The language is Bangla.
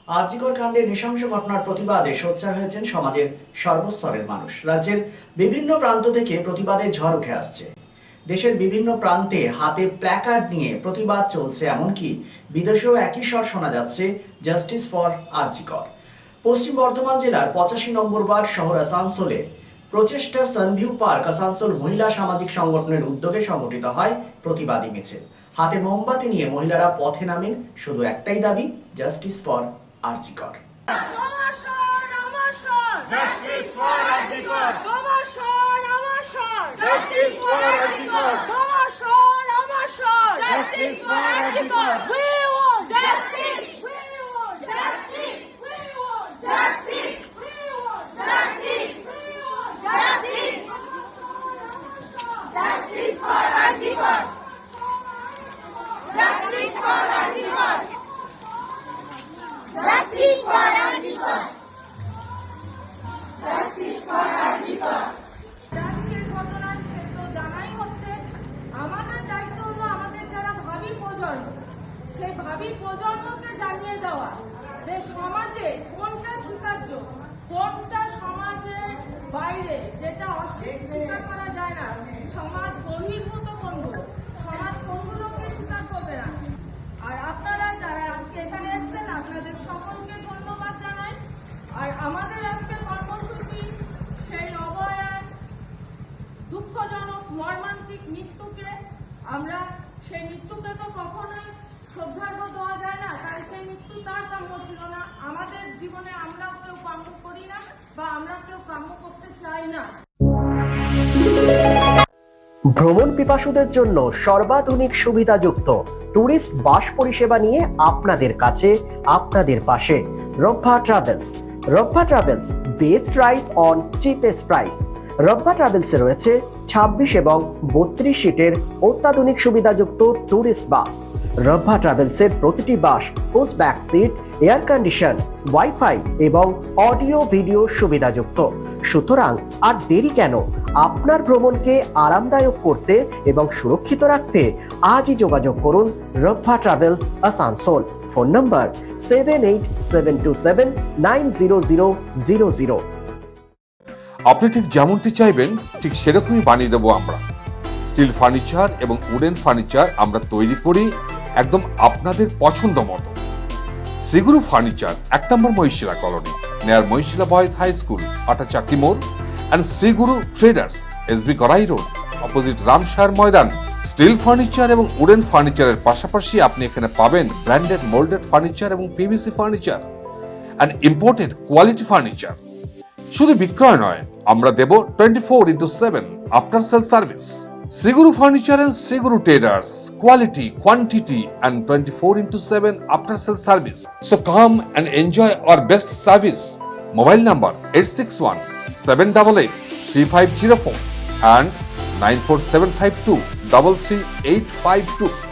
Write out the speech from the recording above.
আরজিকর কাণ্ডের নৃশংস ঘটনার প্রতিবাদে সোচ্চার হয়েছেন সমাজের সর্বস্তরের মানুষ। রাজ্যের বিভিন্ন প্রান্ত থেকে প্রতিবাদের ঝড় উঠে আসছে। দেশের বিভিন্ন প্রান্তে হাতে প্ল্যাকার্ড নিয়ে প্রতিবাদ চলছে, এমনকি বিদেশেও একই স্বর শোনা যাচ্ছে, জাস্টিস ফর আরজিকর। পশ্চিম বর্ধমান জেলার 85 নম্বর ওয়ার্ড শহর আসানসোলে প্রচেষ্টা সানভিউ পার্ক আসানসোল মহিলা সামাজিক সংগঠনের উদ্যোগে সংগঠিত হয় প্রতিবাদী মিছিল। হাতে মোমবাতি নিয়ে মহিলারা পথে নামেন, শুধু একটাই দাবি, জাস্টিস ফর আরজিকর। আমাদের দায়িত্ব হলো আমাদের যারা ভাবি প্রজন্ম, সেই ভাবি প্রজন্মকে জানিয়ে দেওয়া যে সমাজে কোনটা স্বীকার্য, কোনটা সমাজের বাইরে, যেটা অস্বীকার করা যায় না, সমাজ বহির্ভূত কোনগুলো, সমাজ কোনগুলোকে স্বীকার করবে না। আর আপনারা যারা আজকে এখানে এসেছেন, আপনাদের সকলকে ধন্যবাদ জানাই। আর আমাদের আজকে কর্মসূচি সেই অবয়ার দুঃখজনক মর্মান্তিক মৃত্যুকে, আমরা সেই মৃত্যুকে তো কখনোই শ্রদ্ধার্ঘ দেওয়া যায় না, তাই সেই মৃত্যু তার কাম্য ছিল না। আমাদের জীবনে আমরাও কেউ কাম্য করি না বা আমরা কেউ কাম্য করতে চাই না। ভ্রমণ পিপাসুদের জন্য সর্বাধুনিক সুবিধাযুক্ত ট্যুরিস্ট বাস পরিষেবা নিয়ে আপনাদের কাছে, আপনাদের পাশে Rabba travels. Rabba travels, best price on cheapest price. Rabba ট্রাভেলসে রয়েছে 26 এবং 32 সিটের অত্যাধুনিক সুবিধাযুক্ত ট্যুরিস্ট বাস। রব্বা ট্রাভেলসের প্রতিটি bus push back seat, air condition, wifi এবং অডিও ভিডিও সুবিধাযুক্ত। সুতরাং আর দেরি কেন? আপনার ভ্রমণকে আরামদায়ক করতে এবং সুরক্ষিত রাখতে আজই যোগাযোগ করুন রব্বা ট্রাভেলস আসানসোল। ফোন নম্বর 7872790000। আপনি ঠিক যেমনটি চাইবেন ঠিক সেরকমই বানিয়ে দেবো আমরা। স্টিল ফার্নিচার এবং উডেন ফার্নিচার আমরা তৈরি করি একদম আপনাদের পছন্দ মতো। শ্রীগুরু ফার্নিচার 1 নম্বর Mahishila colony, near Mahishila boys high school, Atachaki মোড়, and Shriguru traders, SB Karai road, opposite Ramshayar ময়দান। স্টিল ফার্নিচার এবং উডেন ফার্নিচারের পাশাপাশি আপনি এখানে পাবেন ব্র্যান্ডেড মোল্ডেড ফার্নিচার এবং PVC furniture and imported quality furniture. শুধু বিক্রয় নয়, আমরা দেব 24/7 after sale service. Shriguru furniture and Shri Guru traders, quality, quantity and 24/7 after sale service. So come and enjoy our best service. Mobile number 8617883504 and 94752 33852.